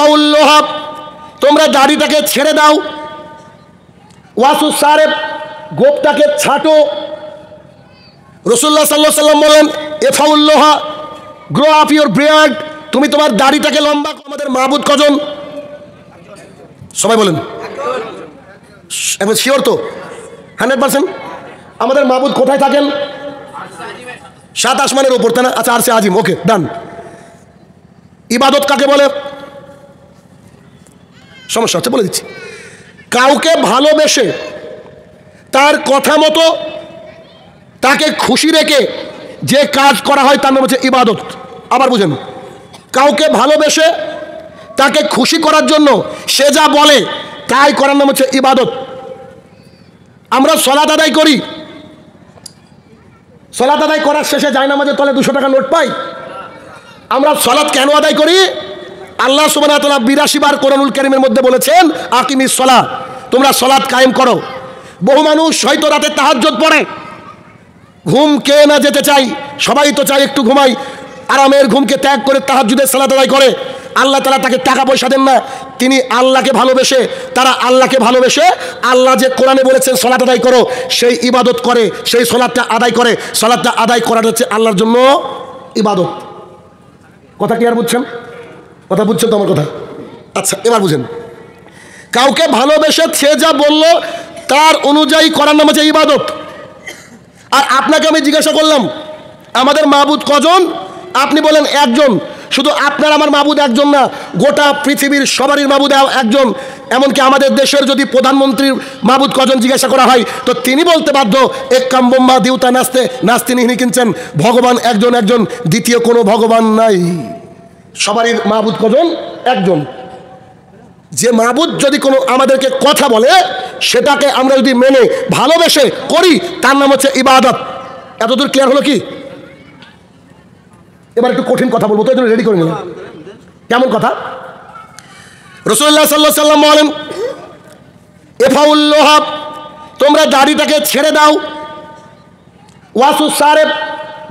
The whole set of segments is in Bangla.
এফাউল্লোহা, তোমরা দাড়িটাকে ছেড়ে দাও। ওয়াসু সারেব, গোপটাকে ছাটো। রাসূলুল্লাহ সাল্লাল্লাহু আলাইহি ওয়াসাল্লাম বলেন এফাউল্লোহা, গ্রো আপ ইউর বিয়ার্ড, তুমি তোমার দাড়িটাকে লম্বা। আমাদের মাবুদ কজন? সবাই বলেন, একবার শিওর তো 100%? আমাদের মাবুদ কোথায় থাকেন? 7 আসমানের উপর, তাই না? আচ্ছা, আরশে আজিম, ওকে ডান। ইবাদত কাকে বলে? সমস্যা হচ্ছে, বলে দিচ্ছি। কাউকে ভালোবেসে তার কথা মতো তাকে খুশি রেখে যে কাজ করা হয় তার নাম হচ্ছে ইবাদত। আবার বুঝেন, কাউকে ভালোবেসে তাকে খুশি করার জন্য সে যা বলে তাই করার নাম হচ্ছে ইবাদত। আমরা সালাত আদায় করি, সালাত আদায় করার শেষে জায়নামাজের তলে 200 টাকা নোট পাই। আমরা সালাত কেন আদায় করি? আল্লাহ সুবহানাহু ওয়া তাআলা 82 বার কোরআনুল কারীমের মধ্যে বলেছেন আকিমিস সালাত, তোমরা সালাত কায়েম করো। বহু মানুষ হয়তো রাতে তাহাজ্জুদ পড়ে, ঘুম কে না যেতে চাই, সবাই তো চাই একটু ঘুমাই, আরামের ঘুমকে ত্যাগ করে তাহাজ্জুদের সালাত আদায় করে। আল্লাহ তাআলা তাকে টাকা পয়সা দেন না, তিনি আল্লাহকে ভালোবেসে, তারা আল্লাহকে ভালোবেসে আল্লাহ যে কোরআনে বলেছেন সালাত আদায় করো, সেই ইবাদত করে, সেই সালাতটা আদায় করে। সালাতটা আদায় করাটা হচ্ছে আল্লাহর জন্য ইবাদত। কথা ক্লিয়ার বুঝছেন? কথা বুঝছেন তো আমার কথা? আচ্ছা, এবার বুঝেন, কাউকে ভালোবেসে সে যা বললো তার অনুযায়ী করার নাম হচ্ছে ইবাদত। আর আপনাকে আমি জিজ্ঞাসা করলাম আমাদের মাবুদ কজন? আপনি বলেন একজন। শুধু আপনার আমার মাবুদ একজন না, গোটা পৃথিবীর সবারই মাবুদ একজন। এমনকি আমাদের দেশের যদি প্রধানমন্ত্রীর মাবুদ কজন জিজ্ঞাসা করা হয় তো তিনি বলতে বাধ্য এক কাম্বম্মা দিউতা নাস্তে নাস্তি নিহিনি কিনছেন, ভগবান একজন, একজন, দ্বিতীয় কোনো ভগবান নাই। সবারই মাবুদ কজন? একজন। যে মাবুদ যদি কোনো আমাদেরকে কথা বলে সেটাকে আমরা যদি মেনে ভালোবেসে করি তার নাম হচ্ছে ইবাদত। এতদূর ক্লিয়ার হলো কি? এবার একটু কঠিন কথা বলবো, তো এই জন্য রেডি করে নিলাম। কেমন কথা? রাসূলুল্লাহ সাল্লাল্লাহু আলাইহি ওয়াসাল্লাম বলেন এফাউল্লোহা, তোমরা দাড়িটাকে ছেড়ে দাও। ওয়াসু সারেব,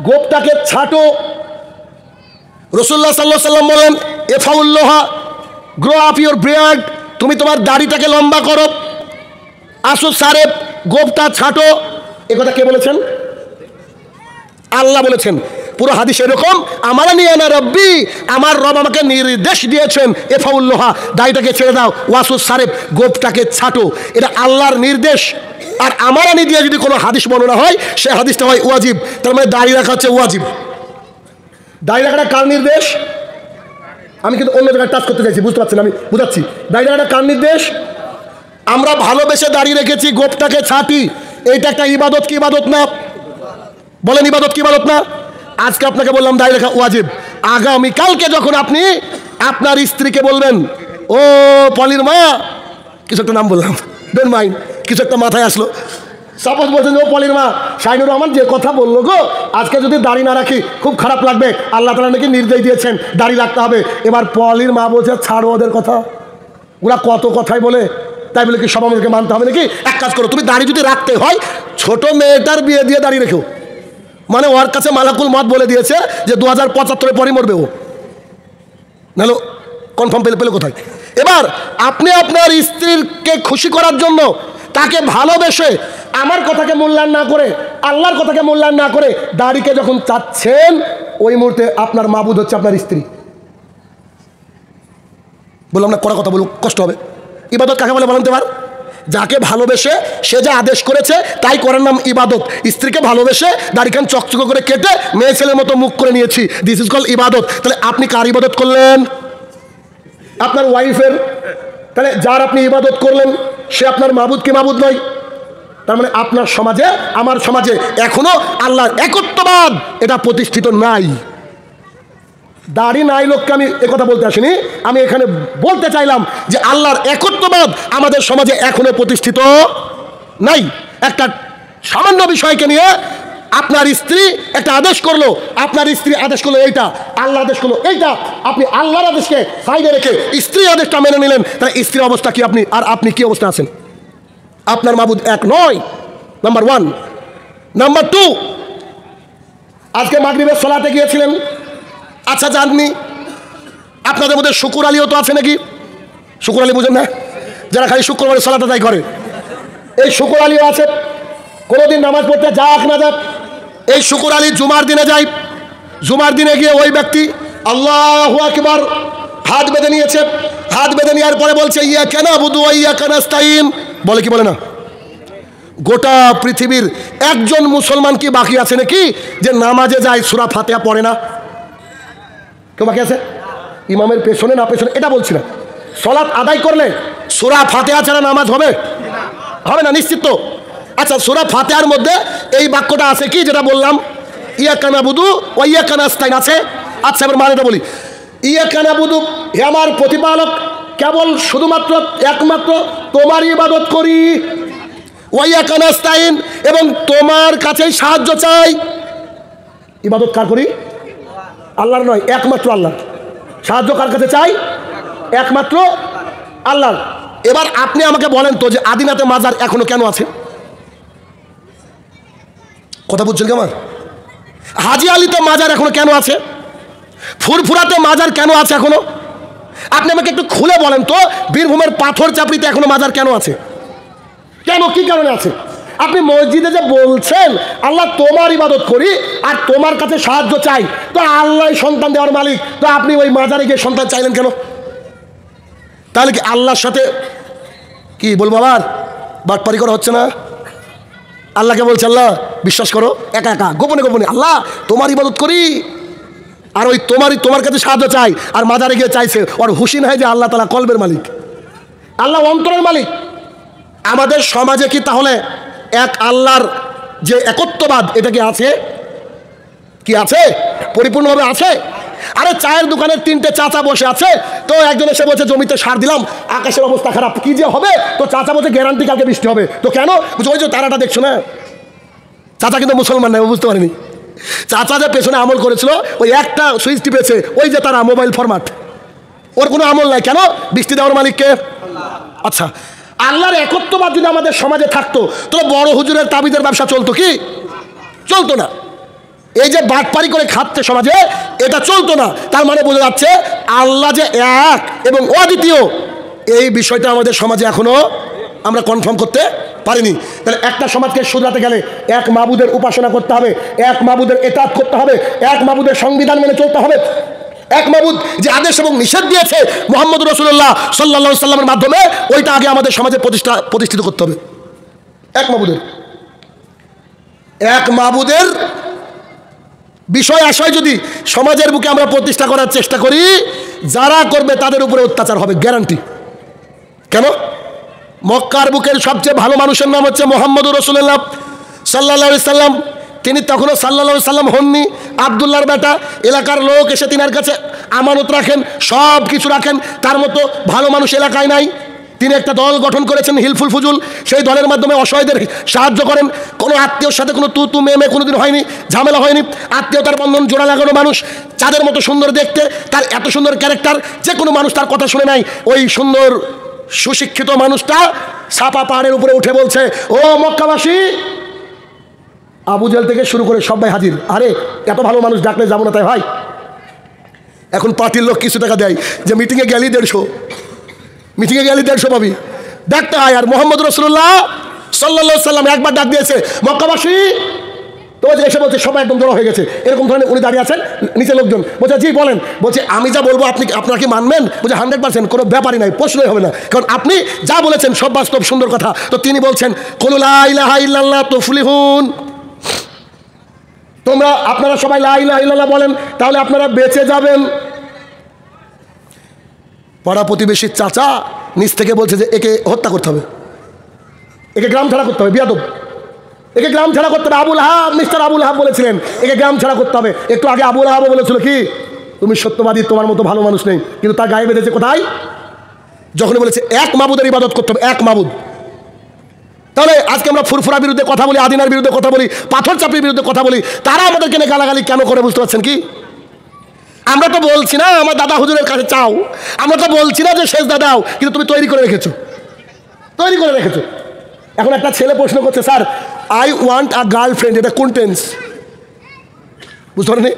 গোপটাকে ছাটো। রাসূলুল্লাহ সাল্লাল্লাহু আলাইহি ওয়াসাল্লাম বলেন এফাউল্লোহা, গ্রো আপ ইউর বিয়ার্ড, তুমি তোমার দাড়িটাকে লম্বা করো। আসু সারেব, গোপটা ছাটো। এ কথা কে বলেছেন? আল্লাহ বলেছেন। পুরো হাদিস এরকম, আমারা নিয়ে না রব্বি, আমার রব আমাকে নির্দেশ দিয়েছেন এফাউল্লোহা, দাড়িটাকে ছেড়ে দাও। ওয়াসু সারেব, গোপটাকে ছাটো। এটা আল্লাহর নির্দেশ। আর আমারা নিয়ে দিয়ে যদি কোনো হাদিস বর্ণনা হয় সে হাদিসটা হয় ওয়াজিব। তার মানে দাড়ি রাখা হচ্ছে ওয়াজিব। দাড়ি রাখাটা কার নির্দেশ? আমি কিন্তু অন্য জায়গায় টাচ করতে চাইছি, বুঝতে পারছেন? আমি বুঝাচ্ছি। দাড়ি রাখাটা কার নির্দেশ? আমরা ভালোবেসে দাঁড়িয়ে রেখেছি, গোপটাকে ছাটি। এইটা একটা ইবাদত কি ইবাদত না? বলেন ইবাদত কি ইবাদত না? আজকে আপনাকে বললাম দাঁড়িয়ে রাখা ওয়াজিব। আগামীকালকে যখন আপনি আপনার স্ত্রীকে বলবেন ও পলির মা, কিছু একটা নাম বললাম, ডোন্ট মাইন্ড, কিছু একটা মাথায় আসলো, সাপোজ বলছেন ও পলির মা, শাইনুর রহমান যে কথা বললো গো, আজকে যদি দাড়ি না রাখি খুব খারাপ লাগবে, আল্লাহ তাআলা নাকি নির্দেশ দিয়েছেন দাড়ি রাখতে হবে। এবার পলির মা বলছে ছাড়ো ওদের কথা, ওরা কত কথাই বলে, তাই বলে কি সব আমাদেরকে মানতে হবে নাকি? এক কাজ করো, তুমি দাড়ি যদি রাখতে হয় ছোট মেয়েটার বিয়ে দিয়ে দাড়ি রেখো। মানে ওর কাছে মালাকুল মত বলে দিয়েছে যে 2075 পরই মরবে ও, নাহলে কনফার্ম পেলে কোথায়? এবার আপনি আপনার স্ত্রীকে খুশি করার জন্য তাকে ভালোবেসে আমার কথাকে মূল্যায়ন না করে, আল্লাহর কথাকে মূল্যায়ন না করে দাড়িকে যখন চাচ্ছেন, ওই মুহূর্তে আপনার মাবুদ হচ্ছে আপনার স্ত্রী। বললাম না কড়া কথা বলুক, কষ্ট হবে। ইবাদত কাকে বলে বলতে পার? যাকে ভালোবেসে সে যা আদেশ করেছে তাই করার নাম ইবাদত। স্ত্রীকে ভালোবেসে দাড়িখান চকচক করে কেটে মেয়ে ছেলের মতো মুখ করে নিয়েছি, দিস ইজ কল ইবাদত। তাহলে আপনি কার ইবাদত করলেন? আপনার ওয়াইফের। তাহলে যার আপনি ইবাদত করলেন সে আপনার মাবুদ কি মাবুদ নয়? তার মানে আপনার সমাজে, আমার সমাজে এখনো আল্লাহর একত্ববাদ এটা প্রতিষ্ঠিত নাই। দাড়ি নাই লোককে আমি একথা বলতে আসিনি, আমি এখানে বলতে চাইলাম যে আল্লাহর একত্ববাদ আমাদের সমাজে এখনো প্রতিষ্ঠিত নাই। একটা সামান্য বিষয়কে নিয়ে আপনার স্ত্রী একটা আদেশ করলো, আপনার স্ত্রী আদেশ করলো এইটা, আল্লাহ আদেশ করলো এইটা, আপনি আল্লাহর আদেশকে সাইডে রেখে স্ত্রীর আদেশটা মেনে নিলেন, তাহলে স্ত্রীর অবস্থা কি আপনি আর আপনি কি অবস্থা আছেন? আপনার মাবুদ এক নয়, নাম্বার 1। নাম্বার 2, আজকে মাগরিবের সালাতে গিয়েছিলেন, আচ্ছা জাননি, আপনাদের মধ্যে শুকুর আলীও তো আছে নাকি? শুকুর আলী বুঝেন না? যারা খালি শুক্রবারে সালাত আদায় করে, এই শুকুর আলীও আছে। কোনোদিন নামাজ পড়তে যাক না যাক, এই শুকুর আলী জুমার দিনে যায়। জুমার দিনে গিয়ে ওই ব্যক্তি আল্লাহু আকবার হাত বেঁধে নিয়েছে। হাত বেঁধে নেওয়ার পরে বলছে ইয়াকা নাবুদু ওয়া ইয়াকা নাস্তাইন। বলে কি বলে না? গোটা পৃথিবীর একজন মুসলমান কি বাকি আছে নাকি যে নামাজে যায় সূরা ফাতিহা পড়ে না? কেউ বাকি আছে? ইমামের পেছনে না পেছনে এটা বলছি না, সালাত আদায় করলে সূরা ফাতিহা ছাড়া নামাজ হবে? হবে না, নিশ্চিত তো? আচ্ছা, সূরা ফাতিহার মধ্যে এই বাক্যটা আছে কি যেটা বললাম, ইয়াকা নাবুদু ওয়া ইয়াকা নাস্তাইন আছে? আচ্ছা, এবার মানেটা বলি। ইয়াকা নাবুদু, হে আমার প্রতিপালক, কেবল শুধুমাত্র একমাত্র তোমারই ইবাদত করি। ওয়া ইয়াকা নাস্তাইন, এবং তোমার কাছেই সাহায্য চাই। ইবাদত কার করি? আল্লাহর নয়, একমাত্র আল্লাহ। সাহায্য কার কাছে চাই? একমাত্র আল্লাহর। এবার আপনি আমাকে বলেন তো যে আদিনাতে মাজার এখনো কেন আছে? কথা বুঝছেন কেমন? হাজি আলীতে মাজার এখনো কেন আছে? ফুরফুরাতে মাজার কেন আছে এখনো? আপনি আমাকে একটু খুলে বলেন তো, বীরভূমের পাথর চাপড়িতে এখনো মাজার কেন আছে? কেন, কি কারণে আছে? আপনি মসজিদে যে বলছেন আল্লাহ তোমার ইবাদত করি আর তোমার কাছে সাহায্য চাই, তো আল্লাহ সন্তান দেওয়ার মালিক, তো আপনি ওই মাজারে গিয়ে সন্তান চাইলেন কেন? তাহলে কি আল্লাহর সাথে কি বলবো আবার বাটপারি করা হচ্ছে না? আল্লাহকে বলছে আল্লাহ বিশ্বাস করো, একা একা গোপনে গোপনে আল্লাহ তোমার ইবাদত করি, আর ওই তোমার কাছে সাহায্য চাই, আর মাজারে গিয়ে চাইছে। ওর হুশি নাই যে আল্লাহ তাআলা কলবের মালিক, আল্লাহ অন্তরের মালিক। আমাদের সমাজে কি তাহলে এক আল্লাহর যে একত্ববাদ এটা কি আছে? কি আছে? পরিপূর্ণভাবে আছে? আরে চায়ের দোকানের 3টে চাচা বসে আছে, তো একজন এসে বলছে জমিতে সার দিলাম, আকাশের অবস্থা খারাপ, কি যে হবে? তো চাচা বলছে গ্যারান্টি কালকে বৃষ্টি হবে। তো কেন? ওই যে তারাটা দেখছো না? চাচা কিন্তু মুসলমান নয়, বুঝতে পারেনি। চাচা যে পেছনে আমল করেছিল, ওই একটা সুইচ টিপেছে, ওই যে তারা মোবাইল ফরম্যাট, ওর কোনো আমল নাই। কেন? বৃষ্টি দেওয়ার মালিককে। আচ্ছা, আল্লাহর একত্ববাদ যদি আমাদের সমাজে থাকতো, তো বড় হুজুরের তাবিজের ব্যবসা চলতো কি? চলতো না। এই যে বাটপারি করে খাচ্ছে সমাজে, এটা চলতো না। তার মানে বোঝা যাচ্ছে আল্লাহ যে এক এবং অদ্বিতীয়, এই বিষয়টা আমাদের সমাজে এখনো আমরা কনফার্ম করতে পারিনি। তাহলে একটা সমাজকে শুধরাতে গেলে এক মাবুদের উপাসনা করতে হবে, এক মাবুদের ইতাআত করতে হবে, এক মাবুদের সংবিধান মেনে চলতে হবে। এক মাবুদ যে আদেশ এবং নিষেধ দিয়েছে মুহাম্মদ রাসূলুল্লাহ সাল্লাল্লাহু আলাইহি সাল্লামের মাধ্যমে, ওইটা আগে আমাদের সমাজে প্রতিষ্ঠিত করতে হবে। এক মাবুদের বিষয় আশয় যদি সমাজের বুকে আমরা প্রতিষ্ঠা করার চেষ্টা করি, যারা করবে তাদের উপরে অত্যাচার হবে, গ্যারান্টি। কেন? মক্কার বুকের সবচেয়ে ভালো মানুষের নাম হচ্ছে মুহাম্মদ রাসূলুল্লাহ সাল্লাল্লাহু আলাইহি সাল্লাম। তিনি তখনও সাল্লাল্লাহু আলাইহি সাল্লাম হননি, আব্দুল্লাহর বেটা। এলাকার লোক এসে তিনার কাছে আমানত রাখেন, সব কিছু রাখেন, তার মতো ভালো মানুষ এলাকায় নাই। তিনি একটা দল গঠন করেছেন হিলফুল ফুজুল, সেই দলের মাধ্যমে অসহায়দের সাহায্য করেন। কোনো আত্মীয়র সাথে কোনো তু মেয়ে কোনোদিন হয়নি, ঝামেলা হয়নি। আত্মীয়তার বন্ধন জোড়া লাগানো মানুষ, চাঁদের মতো সুন্দর দেখতে, তার এত সুন্দর ক্যারেক্টার, যে কোনো মানুষ তার কথা শুনে নাই। ওই সুন্দর সুশিক্ষিত মানুষটা সাপা পাহাড়ের উপরে উঠে বলছে, ও মক্কাবাসী, আবু জেহেল থেকে শুরু করে সবাই হাজির। আরে এত ভালো মানুষ ডাকলে যাবো না তাই ভাই? এখন পার্টির লোক কিছু টাকা দেয় যে মিটিংয়ে গেলেই 150 পাবি, ডাকতে হয়। আর মুহাম্মদ রাসূলুল্লাহ সাল্লাল্লাহু আলাইহি সাল্লাম একবার ডাক দিয়েছে, মক্কাবাসী, তো এসে বলছে সবাই একদম জড়ো হয়ে গেছে, এরকম ধরনের উনি দাঁড়িয়ে আছেন, নিচে লোকজন বলছে জি বলেন। বলছে আমি যা বলবো আপনারা কি মানবেন? বলছে 100%, কোনো ব্যাপারই নাই, প্রশ্নই হবে না, কারণ আপনি যা বলেছেন সব বাস্তব সুন্দর কথা। তো তিনি বলছেন, কুলু লা ইলাহা ইল্লাল্লাহ তুফলিহুন, আপনারা সবাই লা ইলাহা ইল্লাল্লাহ বলেন, তাহলে আপনারা বেঁচে যাবেন। পাড়া প্রতিবেশীর চাচা নিচ থেকে বলছে যে একে হত্যা করতে হবে, একে গ্রাম ছাড়া করতে হবে, বিয়াদব, একে গ্রাম ছাড়া করতে হবে। মিস্টার আবুল আহাব বলেছিলেন একে গ্রাম ছাড়া করতে হবে। একটু আগে আবুল আহাব বলেছিল কি, তুমি সত্যবাদী, তোমার মতো ভালো মানুষ নেই, কিন্তু তার গায়ে বেঁধেছে কোথায়? যখন বলেছে এক মাবুদের ইবাদত করতে হবে, এক মাবুদ। তাহলে আজকে আমরা ফুরফুরার বিরুদ্ধে কথা বলি, আদিনার বিরুদ্ধে কথা বলি, পাথর চাপড়ির বিরুদ্ধে কথা বলি, তারা আমাদেরকে গালাগালি কেন করে বুঝতে পারছেন কি? আমরা তো বলছি না আমার দাদা হুজুরের কাছে চাও, আমরা তো বলছি না যে শেষ দাদাও, কিন্তু তুমি তৈরি করে রেখেছো। এখন একটা ছেলে প্রশ্ন করছে, sir I want a girlfriend, এটা কোন টেন্স? বুঝতে পারেনি?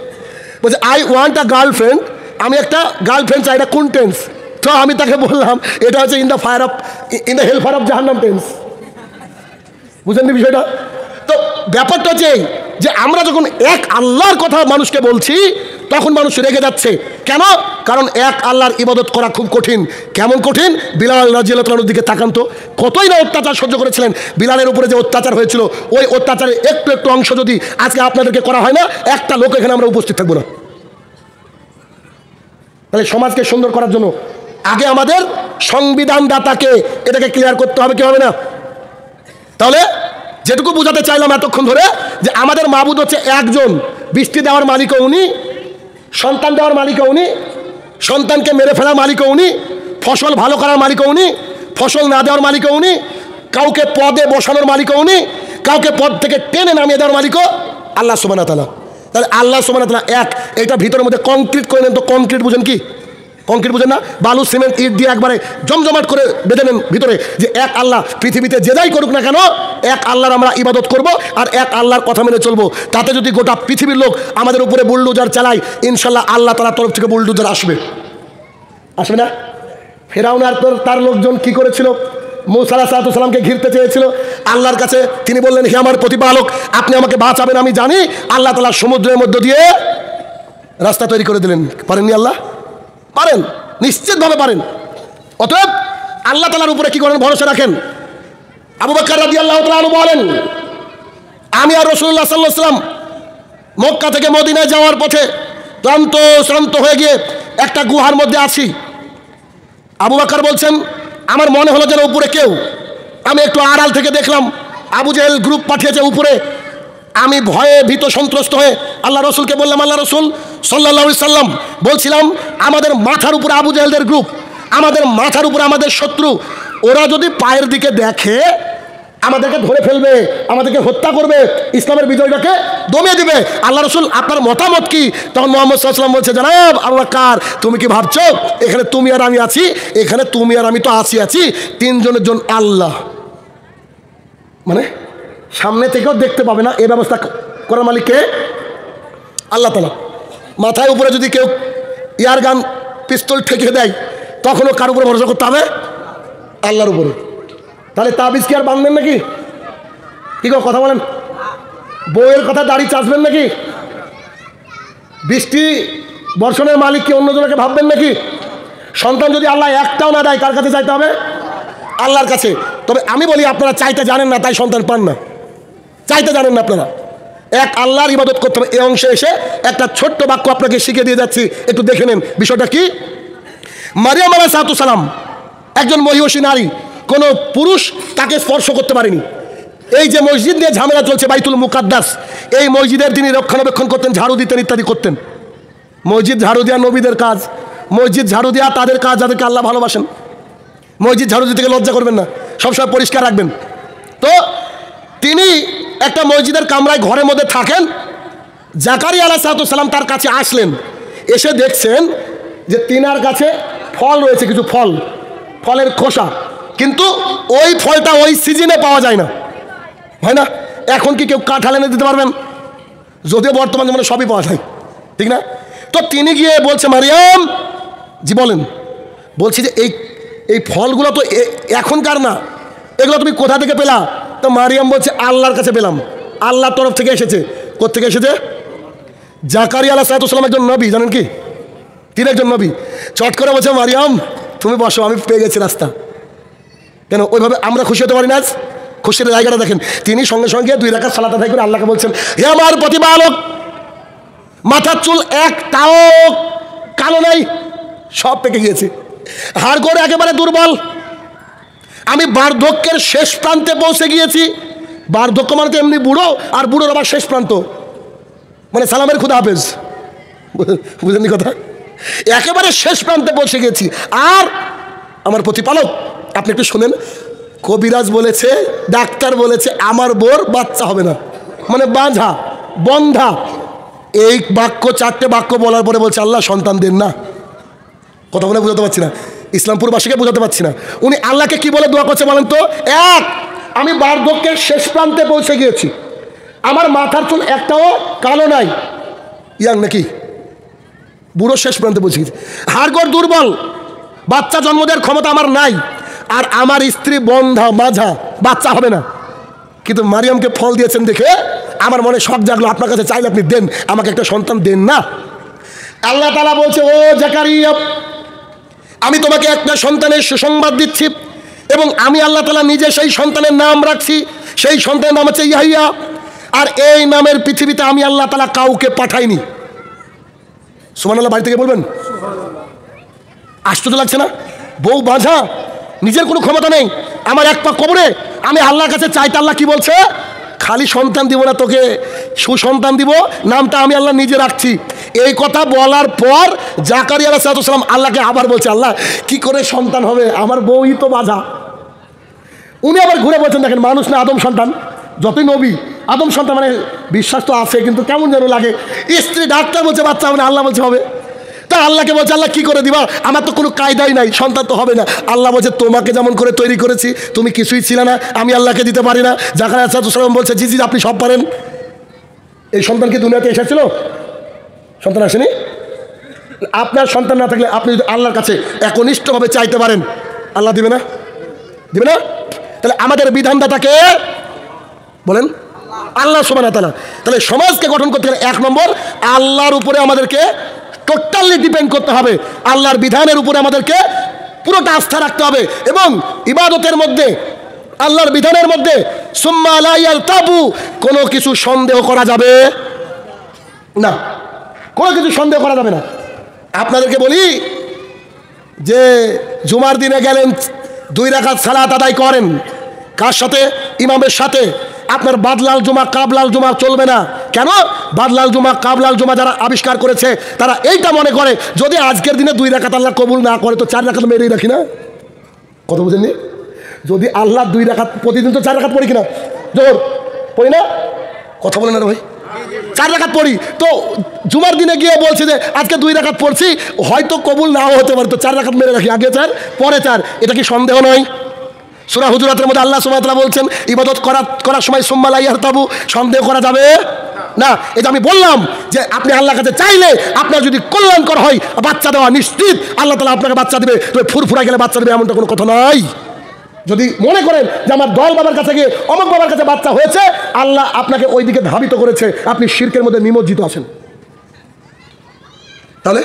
বলছে আই ওয়ান্ট আ গার্লফ্রেন্ড, আমি একটা গার্লফ্রেন্ড চাই, এটা কোন টেন্স? তো আমি তাকে বললাম এটা হচ্ছে in the hell fire of জাহান্নাম টেন্স। বুঝলেন বিষয়টা? তো ব্যাপারটা হচ্ছে যে আমরা যখন এক আল্লাহর কথা মানুষকে বলছি তখন মানুষ রেগে যাচ্ছে কেন? কারণ এক আল্লাহর ইবাদত করা খুব কঠিন। কেমন কঠিন? বিলাল রাদিয়াল্লাহু তাআলার দিকে তাকান তো, কতই না অত্যাচার সহ্য করেছিলেন। বিলালের উপরে যে অত্যাচার হয়েছিল, ওই অত্যাচারের একটু একটু অংশ যদি আজকে আপনাদেরকে করা হয় না, একটা লোক এখানে আমরা উপস্থিত থাকবো না। তাহলে সমাজকে সুন্দর করার জন্য আগে আমাদের সংবিধানদাতাকে এটাকে ক্লিয়ার করতে হবে, কি হবে না? তাহলে যেটুকু বোঝাতে চাইলাম এতক্ষণ ধরে যে আমাদের মাবুদ হচ্ছে একজন, বৃষ্টি দেওয়ার মালিকও উনি, সন্তান দেওয়ার মালিকও উনি, সন্তানকে মেরে ফেলার মালিকও উনি, ফসল ভালো করার মালিকও উনি, ফসল না দেওয়ার মালিকও উনি, কাউকে পদে বসানোর মালিকও উনি, কাউকে পদ থেকে টেনে নামিয়ে দেওয়ার মালিকও আল্লাহ সুবহানাহু ওয়া তাআলা। তাহলে আল্লাহ সুবহানাহু ওয়া তাআলা এক, এটা ভিতরের মধ্যে কংক্রিট করে নেন তো। কংক্রিট বুঝেন কি? কংক্রিট বুঝেন না? বালু সিমেন্ট ইট দিয়ে একবারে জমজমাট করে বেঁধে নেন ভিতরে যে এক আল্লাহ পৃথিবীতে যে যাই করুক না কেন এক আল্লাহর আমরা ইবাদত করব আর এক আল্লাহর কথা মেনে চলবো। তাতে যদি গোটা পৃথিবীর লোক আমাদের উপরে বুলডোজার চালায়, ইনশাল্লাহ আল্লাহ তাআলার তরফ থেকে বুলডোজার আসবে না? ফেরাউন আর তার লোকজন কি করেছিল? মূসা আলাইহিস সালামকে ঘিরতে চেয়েছিল। আল্লাহর কাছে তিনি বললেন, হে আমার প্রতিপালক, আপনি আমাকে বাঁচাবেন আমি জানি। আল্লাহ তাআলা সমুদ্রের মধ্য দিয়ে রাস্তা তৈরি করে দিলেন। পারেননি আল্লাহ? পারেন, নিশ্চিতভাবে পারেন। অতএব আল্লাহ তাআলার উপরে কি করেন? ভরসা রাখেন। আবু বকর রাদিয়াল্লাহু তাআলা আনহু বলেন, আমি আর রাসূলুল্লাহ সাল্লাল্লাহু আলাইহি ওয়াসাল্লাম মক্কা থেকে মদিনায় যাওয়ার পথে শ্রান্ত হয়ে গিয়ে একটা গুহার মধ্যে আছি। আবু বকর বলছেন, আমার মনে হলো যেন উপরে কেউ। আমি একটু আড়াল থেকে দেখলাম আবু জেহেল গ্রুপ পাঠিয়েছে উপরে। আমি ভয়ে ভীত সন্ত্রস্ত হয়ে আল্লাহ রসুলকে বললাম, আল্লাহ রসুল সাল্লাল্লাহু আলাইহি সাল্লাম, বলছিলাম আমাদের মাথার উপরে আবু জেহেলদের গ্রুপ, আমাদের মাথার উপরে আমাদের শত্রু, ওরা যদি পায়ের দিকে দেখে আমাদেরকে ধরে ফেলবে, আমাদেরকে হত্যা করবে, ইসলামের বিজয়টাকে দমিয়ে দিবে। আল্লাহ রসুল আপনার মতামত কি? তখন মুহাম্মদ সাল্লাল্লাহু আলাইহি ওয়াসাল্লাম বলছে, জনাব আবু বকর, তুমি কি ভাবছো এখানে তুমি আর আমি আছি? এখানে তুমি আর আমি তো আছি তিনজনের জন আল্লাহ, মানে সামনে থেকেও দেখতে পাবে না। এই ব্যবস্থা করার মালিক কে? আল্লাহ তাআলা। মাথায় উপরে যদি কেউ ইয়ার গান পিস্তল ঠেকে দেয় তখনও কার উপরে ভরসা করতে হবে? আল্লাহর উপরে। তাহলে তাবিজ কি আর বাঁধবেন নাকি? কি কথা বলেন? বউয়ের কথা দাড়ি চাচবেন নাকি? বৃষ্টি বর্ষণের মালিক কি অন্যজনকে ভাববেন নাকি? সন্তান যদি আল্লাহ একটাও না দেয় কার কাছে চাইতে হবে? আল্লাহর কাছে। তবে আমি বলি আপনারা চাইতে জানেন না তাই সন্তান পান না। চাইতে জানেন না আপনারা, এক আল্লাহর ইবাদত করতে হবে। এই অংশে এসে একটা ছোট্ট বাক্য আপনাকে শিখিয়ে দিয়ে যাচ্ছি, একটু দেখে নেন বিষয়টা কি। মারিয়াম আলাইহিস সালাম একজন মহিষী নারী, কোনো পুরুষ তাকে স্পর্শ করতে পারেনি। এই যে মসজিদ নিয়ে ঝামেলা চলছে বাইতুল মুকাদ্দাস, এই মসজিদের তিনি রক্ষণাবেক্ষণ করতেন, ঝাড়ু দিতেন, ইত্যাদি করতেন। মসজিদ ঝাড়ু দেওয়া নবীদের কাজ, মসজিদ ঝাড়ু দেওয়া তাদের কাজ যাদেরকে আল্লাহ ভালোবাসেন। মসজিদ ঝাড়ু দিতে লজ্জা করবেন না, সবসময় পরিষ্কার রাখবেন। তো তিনি একটা মসজিদের কামরায় ঘরের মধ্যে থাকেন। জাকারিয়া আলাইহিস সালাম তার কাছে আসলেন, এসে দেখছেন যে তিনার কাছে ফল রয়েছে, কিছু ফলের খোসা, কিন্তু ওই ফলটা ওই সিজনে পাওয়া যায় না, হয় না? এখন কি কেউ কাঁঠাল এনে দিতে পারবেন? যদিও বর্তমান জমানায় সবই পাওয়া যায়, ঠিক না? তো তিনি গিয়ে বলছে, মারিয়াম, জি বলেন। বলছি যে এই ফলগুলো তো এখনকার না, এগুলো তুমি কোথা থেকে পেলা? তো মারিয়াম বলছে, আল্লাহর কাছে পেলাম, আল্লাহর তরফ থেকে এসেছে। কোত্থেকে এসেছে? জাকারিয়া আলাইহিস সালাম একজন নবী, জানেন কি? তিনি একজন নবী। চট করে বলছে, মারিয়াম তুমি বসো, আমি পেয়ে গেছি রাস্তা। কেন ওইভাবে আমরা খুশি হতে পারি না? আজ খুশির জায়গাটা দেখেন। তিনি সঙ্গে সঙ্গে 2 রাকাত সালাত আদায় করে আল্লাহকে বলছেন, হে আমার প্রতিপালক, মাথার চুল একটাও কালো নাই, সব পেকে গিয়েছে, হাড় গোড় একেবারে দুর্বল, আমি বার্ধক্যের শেষ প্রান্তে পৌঁছে গিয়েছি। বার্ধক্য মানে তো এমনি বুড়ো, আর বুড়োর আবার শেষ প্রান্ত, মানে সালামের খুদা হাফেজ, বুঝলেন কথা? একেবারে শেষ প্রান্তে পৌঁছে গেছি। আর আমার প্রতিপালক, আপনি একটু শোনেন, কবিরাজ বলেছে, ডাক্তার বলেছে আমার বোর বাচ্চা হবে না, মানে বাঁধা বন্ধা। এই বাক্য, 4টে বাক্য বলার পরে বলছে, আল্লাহ সন্তান দেন না। কথা বলে বোঝাতে পারছি না, ইসলামপুরবাসীকে বোঝাতে পারছি না। উনি আল্লাহকে কি বলে দোয়া করছে বলেন তো? এক, আমি বার্ধক্যের শেষ প্রান্তে পৌঁছে গিয়েছি, আমার মাথার চুল একটাও কালো নাই। ইয়াং নাকি? বুড়ো শেষ প্রান্তে পৌঁছে গেছে। হাড়গোড় দুর্বল, বাচ্চা জন্ম দেওয়ার ক্ষমতা আমার নাই, আর আমার স্ত্রী বন্ধা মাঝা, বাচ্চা হবে না। কিন্তু মারিয়ামকে ফল দিয়েছেন দেখে আমার মনে শখ জাগলো, আপনার কাছে চাইলে আপনি দেন, আমাকে একটা সন্তান দেন না। আল্লাহ তাআলা বলছে, ও জাকারিয়া, আমি তোমাকে একটা সন্তানের সুসংবাদ দিচ্ছি, এবং আমি আল্লাহ তাআলা নিজে সেই সন্তানের নাম রাখছি। সেই সন্তানের নাম হচ্ছে ইয়াহিয়া। আর এই নামের পৃথিবীতে আমি আল্লাহ তাআলা কাউকে পাঠাইনি। সুবহানাল্লাহ বাড়ি থেকে বলবেন। আশ্চর্য লাগছে না? বউ বাঁঝা, নিজের কোনো ক্ষমতা নেই, আমার এক পা কবরে, আমি আল্লাহর কাছে চাইতে আল্লাহ কি বলছে? খালি সন্তান দিব না তোকে, সুসন্তান দিব, নামটা আমি আল্লাহ নিজে রাখছি। এই কথা বলার পর জাকারিয়া আলাইহিস সালাম আল্লাহকে আবার বলছে, আল্লাহ কি করে সন্তান হবে, আমার বউই তো বাঁঝা। উনি আবার ঘুরে বলছেন, দেখেন মানুষ না আদম সন্তান, যতই নবী আদম সন্তান মানে বিশ্বাস তো আছে, কিন্তু কেমন যেন লাগে। স্ত্রী ডাক্তার বলছে বাচ্চা হবে না, আল্লাহ বলছে হবে। তা আল্লাহকে বলছে, আল্লাহ কি করে দিবা, আমার তো কোনো কায়দাই নাই, সন্তান তো হবে না। আল্লাহ বলছে, তোমাকে যেমন করে তৈরি করেছি তুমি কিছুই ছিলে না, আমি আল্লাহকে দিতে পারি না। জাকারিয়া আলাইহিস সালাম বলছে, জি জি আপনি সব পারেন। এই সন্তান কি দুনিয়াতে এসেছিল? সন্তান আসেনি। আপনার সন্তান না থাকলে আপনি যদি আল্লাহর কাছে একনিষ্ঠভাবে চাইতে পারেন, আল্লাহ দিবে না? দিবে না? তাহলে আমাদের বিধানদাতাকে বলেন আল্লাহ সুবহানাহু ওয়া তাআলা। তাহলে সমাজকে গঠন করতে গেলে 1 নম্বর আল্লাহর উপরে আমাদেরকে টোটালি ডিপেন্ড করতে হবে, আল্লাহর বিধানের উপরে আমাদেরকে পুরোটা আস্থা রাখতে হবে, এবং ইবাদতের মধ্যে আল্লাহর বিধানের মধ্যে সুম্মা লা ইয়ালতাবু, কোনো কিছু সন্দেহ করা যাবে না, কোনো কিছু সন্দেহ করা যাবে না। আপনাদেরকে বলি যে জুমার দিনে গেলেন 2 রাকাত সালাত আদায় করেন, কার সাথে? ইমামের সাথে। আপনার বাদলাল জুমা কাবলাল জুমা চলবে না। কেন? বাদলাল জুমা কাবলাল জুমা যারা আবিষ্কার করেছে তারা এইটা মনে করে, যদি আজকের দিনে 2 রাকাত আল্লাহ কবুল না করে তো 4 রাকাত মেরেই রাখি না। কত বুঝেননি? যদি আল্লাহ 2 রাকাত, প্রতিদিন তো 4 রাকাত পড়ি কিনা, জোহর পড়ি না? কথা বলেন না ভাই, 4 রাকাত পড়ি, তো জুমার দিনে গিয়ে বলছে যে আজকে 2 রাকাত পড়ছি, হয়তো কবুল নাও হতে পারে, তো 4 রাকাত মেরে রাখি, আগে 4 পরে 4। এটা কি সন্দেহ নয়? সূরা হুজুরাতের মধ্যে আল্লাহ সুবহানাহু ওয়া তাআলা বলছেন, ইবাদত করার সময় সুম্মা লা ইয়ারতাবু, সন্দেহ করা যাবে না। এটা আমি বললাম যে আপনি আল্লাহর কাছে চাইলে আপনার যদি কল্যাণকর হয়, বাচ্চা দেওয়া নিশ্চিত, আল্লাহ তাআলা আপনাকে বাচ্চা দেবে। তবে ফুরফুরা গেলে বাচ্চা দেবে এমনটা কোনো কথা নাই। যদি মনে করেন যে আমার দল বাবার কাছে গিয়ে অমুক বাবার কাছে বাচ্চা হয়েছে, আল্লাহ আপনাকে ওই দিকে ধাবিত করেছে, আপনি শিরকের মধ্যে নিমজ্জিত আছেন। তাহলে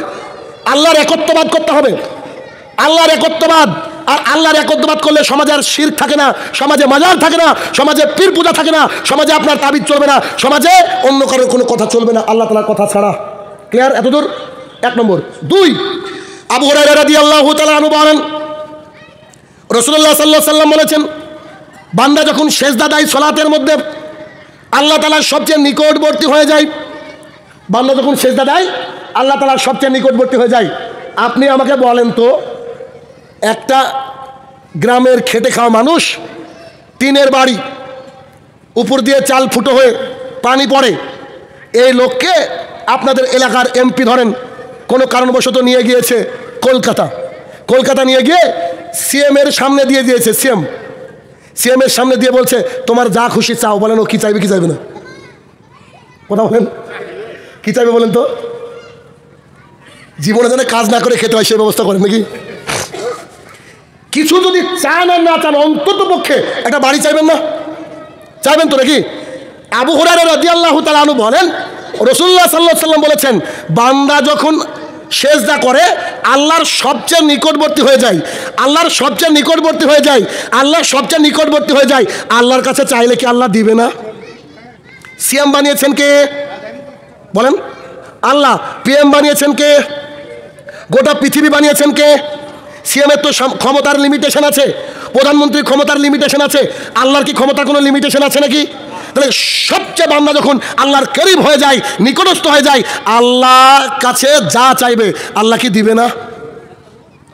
আল্লাহর একত্ববাদ করতে হবে, আল্লাহর একত্ববাদ। আর আল্লাহর একত্ববাদ করলে সমাজে আর শিরক থাকে না, সমাজে মাজার থাকে না, সমাজে পীর পূজা থাকে না, সমাজে আপনার তাবিজ চলবে না, সমাজে অন্য কারোর কোনো কথা চলবে না আল্লাহ তাআলার কথা ছাড়া। ক্লিয়ার এতদূর? 1 নম্বর। 2, আবু হুরায়রা রাদিয়াল্লাহু তাআলা আনহু বলেন, রাসূলুল্লাহ সাল্লাল্লাহু আলাইহি ওয়াসাল্লাম বলেছেন, বান্দা যখন সেজদা দেয় সালাতের মধ্যে আল্লাহ তাআলার সবচেয়ে নিকটবর্তী হয়ে যায়। বান্দা যখন সেজদা দেয় আল্লাহ তাআলার সবচেয়ে নিকটবর্তী হয়ে যায়। আপনি আমাকে বলেন তো, একটা গ্রামের খেটে খাওয়া মানুষ, টিনের বাড়ি, উপর দিয়ে চাল ফুটো হয়ে পানি পড়ে, এই লোককে আপনাদের এলাকার এমপি ধরেন কোনো কারণবশত নিয়ে গিয়েছে কলকাতা নিয়ে গিয়ে সিএম এর সামনে দিয়ে দিয়েছে। সিএম এর সামনে দিয়ে বলছে, তোমার যা খুশি চাও। বলেন ও কি চাইবে কি চাইবে না? কথা বলেন, কি চাইবে বলেন তো? জীবনে যেন কাজ না করে খেতে হয় সেই ব্যবস্থা করেন নাকি? কিছু যদি চান আর না চান, অন্তত পক্ষে একটা বাড়ি চাইবেন না? চাইবেন তো নাকি? আবু হুরায়রা রাদিয়াল্লাহু তাআলা আনহু বলেন, রাসূলুল্লাহ সাল্লাল্লাহু আলাইহি ওয়াসাল্লাম বলেছেন, বান্দা যখন সেজদা করে আল্লাহর সবচেয়ে নিকটবর্তী হয়ে যায়, আল্লাহর সবচেয়ে নিকটবর্তী হয়ে যায়, আল্লাহর সবচেয়ে নিকটবর্তী হয়ে যায়। আল্লাহর কাছে চাইলে কি আল্লাহ দিবে না? সিএম বানিয়েছেন কে? বলেন। আল্লাহ। পিএম বানিয়েছেন কে? গোটা পৃথিবী বানিয়েছেন কে? সিএমের তো ক্ষমতার লিমিটেশন আছে, প্রধানমন্ত্রীর ক্ষমতার লিমিটেশন আছে, আল্লাহর কি ক্ষমতার কোনো লিমিটেশন আছে নাকি? তাহলে সবচেয়ে বান্দা যখন আল্লাহর করিব হয়ে যায়, নিকটস্থ হয়ে যায়, আল্লাহর কাছে যা চাইবে আল্লাহ কি দিবে না?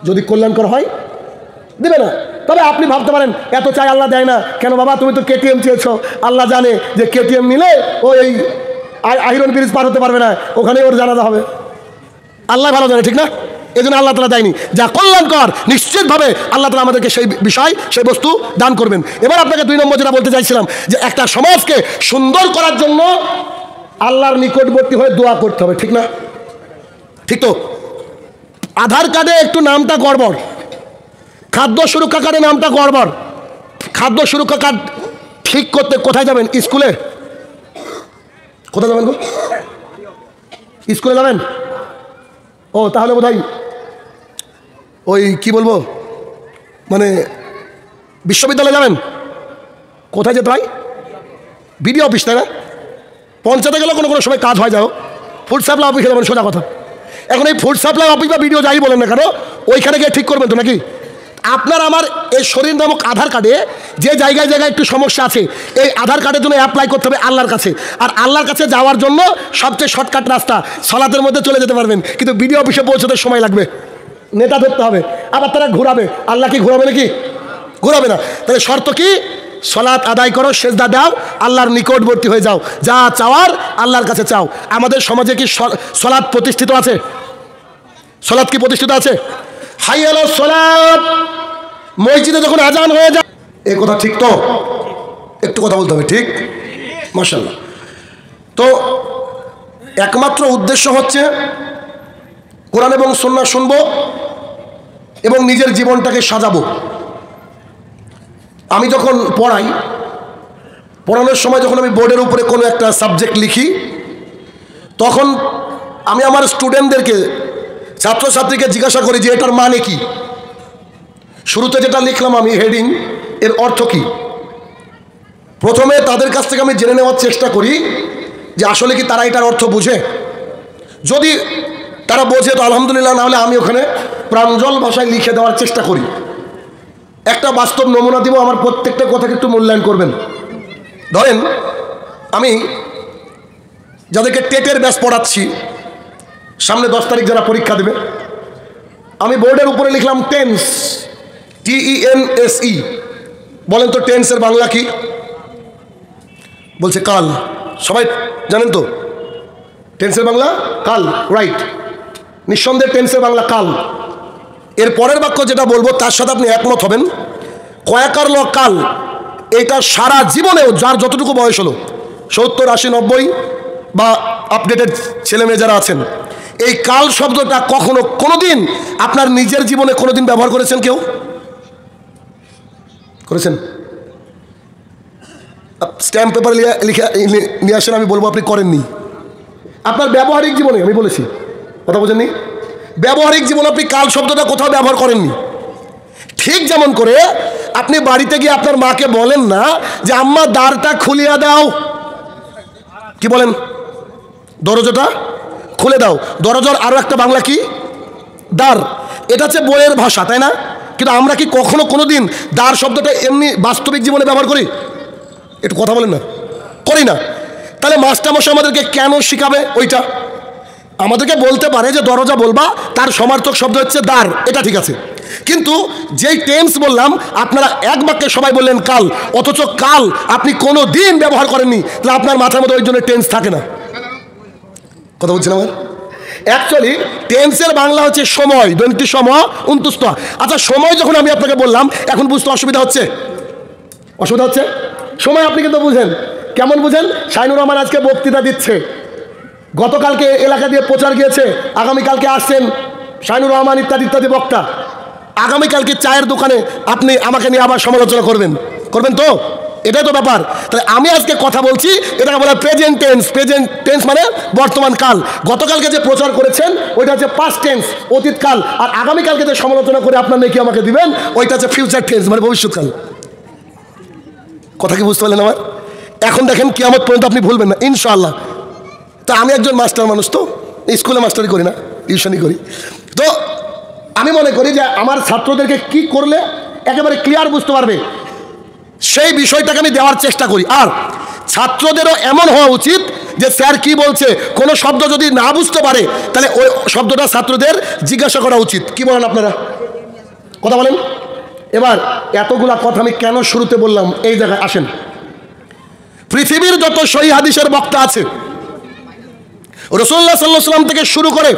যদি কল্যাণকর হয় দিবে না। তবে আপনি ভাবতে পারেন এত চাই আল্লাহ দেয় না কেন? বাবা তুমি তো কেটিএম চেয়েছো, আল্লাহ জানে যে কেটিএম নিলে ও এই আহিরন ব্রিজ পার হতে পারবে না, ওখানে ওর জানাজা হবে, আল্লাহ ভালো জানে, ঠিক না? এই জন্য আল্লাহ তাআলা দেয়নি। যা কল্যাণকর নিশ্চিতভাবে আল্লাহ তাআলা আমাদেরকে সেই বিষয়, সেই বস্তু দান করবেন। এবার আপনাকে 2 নম্বর যেটা বলতে চাইছিলাম, যে একটা সমাজকে সুন্দর করার জন্য আল্লাহর নিকটবর্তী হয়ে দোয়া করতে হবে, ঠিক না? ঠিক তো? আধার কার্ডে একটু নামটা গড়বড়, খাদ্য সুরক্ষা কার্ডে নামটা গড়বড়। খাদ্য সুরক্ষা কার্ড ঠিক করতে কোথায় যাবেন? স্কুলে? কোথায় যাবেন গো? স্কুলে যাবেন? ও তাহলে বোধহয় ওই কি বলবো, মানে বিশ্ববিদ্যালয়ে যাবেন। কোথায় যেতে হয়? বিডিও অফিস, তাই না? পঞ্চায়েতে গেলে কোনো কোনো সময় কাজ হয়, যাও ফুড সাপ্লাই অফিসে যাবেন, সোজা কথা। এখন এই ফুড সাপ্লাই অফিস বা বিডিও যাই বলেন না কেন, ওইখানে গিয়ে ঠিক করবেন তো নাকি? আপনার আমার এই শরীর নামক আধার কার্ডে যে জায়গায় জায়গায় একটু সমস্যা আছে, এই আধার কার্ডের জন্য অ্যাপ্লাই করতে হবে আল্লাহর কাছে। আর আল্লাহর কাছে যাওয়ার জন্য সবচেয়ে শর্টকাট রাস্তা, সালাতের মধ্যে চলে যেতে পারবেন, কিন্তু বিডিও অফিসে পৌঁছতে সময় লাগবে, নেতা ধরতে হবে, আবার তারা ঘুরাবে। আল্লাহ কি ঘুরাবে নাকি? ঘুরাবে না। তাহলে শর্ত কি? সালাত আদায় করো, সেজদা দাও, আল্লাহর নিকটবর্তী হয়ে যাও, যা চাওয়ার আল্লাহর কাছে চাও। আমাদের সমাজে কি সালাত প্রতিষ্ঠিত আছে? সালাত কি প্রতিষ্ঠিত আছে? হাই আলাস সালাত, মসজিদে যখন আজান হয়ে যায়, এই কথা ঠিক তো? একটু কথা বলতে হবে, ঠিক? মাশাআল্লাহ। তো একমাত্র উদ্দেশ্য হচ্ছে কোরআন এবং সুন্নাহ শুনবো এবং নিজের জীবনটাকে সাজাবো। আমি যখন পড়ানোর সময় যখন আমি বোর্ডের উপরে কোনো একটা সাবজেক্ট লিখি, তখন আমি আমার স্টুডেন্টদেরকে, ছাত্রছাত্রীকে জিজ্ঞাসা করি যে এটার মানে কি। শুরুতে যেটা লিখলাম আমি হেডিং, এর অর্থ কি। প্রথমে তাদের কাছ থেকে আমি জেনে নেওয়ার চেষ্টা করি যে আসলে কি তারা এটার অর্থ বুঝে। যদি তারা বোঝে তো আলহামদুলিল্লাহ, নাহলে আমি ওখানে প্রাঞ্জল ভাষায় লিখে দেওয়ার চেষ্টা করি। একটা বাস্তব নমুনা দিব, আমার প্রত্যেকটা কথাকে একটু মূল্যায়ন করবেন। ধরেন আমি যাদেরকে টেটের ব্যাচ পড়াচ্ছি, সামনে 10 তারিখ যারা পরীক্ষা দেবে, আমি বোর্ডের উপরে লিখলাম টেন্স, TENSE। বলেন তো টেন্সের বাংলা কি? বলছে কাল। সবাই জানেন তো টেন্সের বাংলা কাল, রাইট? নিঃসন্দেহে টেন্সের বাংলা কাল। এর পরের বাক্য যেটা বলবো তার সাথে আপনি একমত হবেন, কয়াকার ল কাল। এটা সারা জীবনেও যার যতটুকু বয়স হলো, 70, 80, 90 বা আপডেটেড ছেলেমেয়ে যারা আছেন, এই কাল শব্দটা কখনো কোনোদিন আপনার নিজের জীবনে কোনোদিন ব্যবহার করেছেন? কেউ করেছেন? স্ট্যাম্প পেপার লিখে নিয়ে আসেন, আমি বলবো আপনি করেননি। আপনার ব্যবহারিক জীবনে, আমি বলেছি, কথা বোঝেননি, ব্যবহারিক জীবনে আপনি কাল শব্দটা কোথাও ব্যবহার করেননি। ঠিক যেমন করে আপনি বাড়িতে গিয়ে আপনার মাকে বলেন না যে আম্মা দ্বারটা খুলিয়া দাও। কি বলেন? দরজাটা খুলে দাও। দরজার আরো একটা বাংলা কি? দ্বার। এটা হচ্ছে বইয়ের ভাষা, তাই না? কিন্তু আমরা কি কখনো কোনোদিন দ্বার শব্দটা এমনি বাস্তবিক জীবনে ব্যবহার করি? একটু কথা বলেন না, করি না। তাহলে মাস্টারমশাই আমাদেরকে কেন শিখাবে ওইটা? আমাদেরকে বলতে পারে যে দরজা বলবা, তার সমার্থক শব্দ হচ্ছে দ্বার, এটা ঠিক আছে। কিন্তু যেই টেন্স বললাম, আপনারা এক বাক্যে সবাই বললেন কাল, অথচ কাল আপনি কোনো দিন ব্যবহার করেননি, তাহলে আপনার মাথার মধ্যে ওই জন্য টেন্স থাকে না। কথা বলছেন আমার? অ্যাকচুয়ালি টেন্সের বাংলা হচ্ছে সময়, দন্তি সময় উন্তুষ্ট। আচ্ছা, সময় যখন আমি আপনাকে বললাম, এখন বুঝতে অসুবিধা হচ্ছে? অসুবিধা হচ্ছে? সময় আপনি কিন্তু বুঝেন। কেমন বুঝেন? শাইনুর রহমান আজকে বক্তৃতা দিচ্ছে, গতকালকে এলাকা দিয়ে প্রচার গিয়েছে, আগামীকালকে আসছেন শাইনুর রহমান ইত্যাদি ইত্যাদি বক্তা। আগামীকালকে চায়ের দোকানে আপনি আমাকে নিয়ে আবার সমালোচনা করবেন তো? এটাই তো ব্যাপার। তাহলে আমি আজকে কথা বলছি, এটাকে বলা প্রেজেন্ট টেন্স। প্রেজেন্ট টেন্স মানে বর্তমান কাল। গতকালকে যে প্রচার করেছেন ওইটা হচ্ছে পাস্ট টেন্স, অতীতকাল। আর আগামীকালকে যে সমালোচনা করে আপনার নাকি আমাকে দিবেন, ওইটা হচ্ছে ফিউচার টেন্স, মানে ভবিষ্যৎকাল। কথা কি বুঝতে পারলেন আমার? এখন দেখেন কিয়ামত পর্যন্ত আপনি ভুলবেন না ইনশাআল্লাহ। তা আমি একজন মাস্টার মানুষ, তো স্কুলে মাস্টারি করি না, টিউশনই করি। তো আমি মনে করি যে আমার ছাত্রদেরকে কি করলে একেবারে ক্লিয়ার বুঝতে পারবে, সেই বিষয়টাকে আমি দেওয়ার চেষ্টা করি। আর ছাত্রদেরও এমন হওয়া উচিত যে স্যার কি বলছে, কোনো শব্দ যদি না বুঝতে পারে তাহলে ওই শব্দটা ছাত্রদের জিজ্ঞাসা করা উচিত। কি বলেন আপনারা? কথা বলেন। এবার এতগুলা কথা আমি কেন শুরুতে বললাম, এই জায়গায় আসেন। পৃথিবীর যত সহিহ হাদিসের বক্তা আছে, রাসূলুল্লাহ সাল্লাল্লাহু আলাইহি ওয়াসাল্লাম থেকে শুরু করে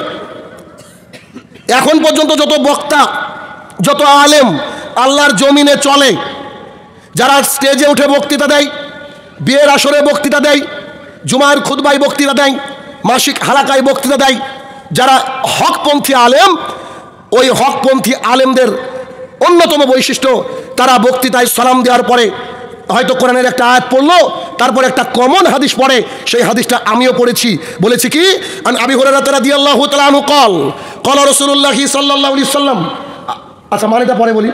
এখন পর্যন্ত যত বক্তা, যত আলেম আল্লাহর জমিনে চলে, যারা স্টেজে উঠে বক্তৃতা দেয়, বিয়ের আসরে বক্তৃতা দেয়, জুমার খুতবায় বক্তৃতা দেয়, মাসিক হালাকায় বক্তৃতা দেয়, যারা হকপন্থী আলেম, ওই হকপন্থী আলেমদের অন্যতম বৈশিষ্ট্য, তারা বক্তৃতায় সালাম দেওয়ার পরে হয়তো কোরআনের একটা আয়াত পড়লো, তারপর একটা কমন হাদিস পড়ে। সেই হাদিসটা আমিও পড়েছি, বলেছি কি, আন আবি হুরায়রা রাদিয়াল্লাহু তাআলা আনহু ক্বাল ক্বালা রাসূলুল্লাহি সাল্লাল্লাহু আলাইহি ওয়াসাল্লাম। আচ্ছা, মানেটা পরে বলি।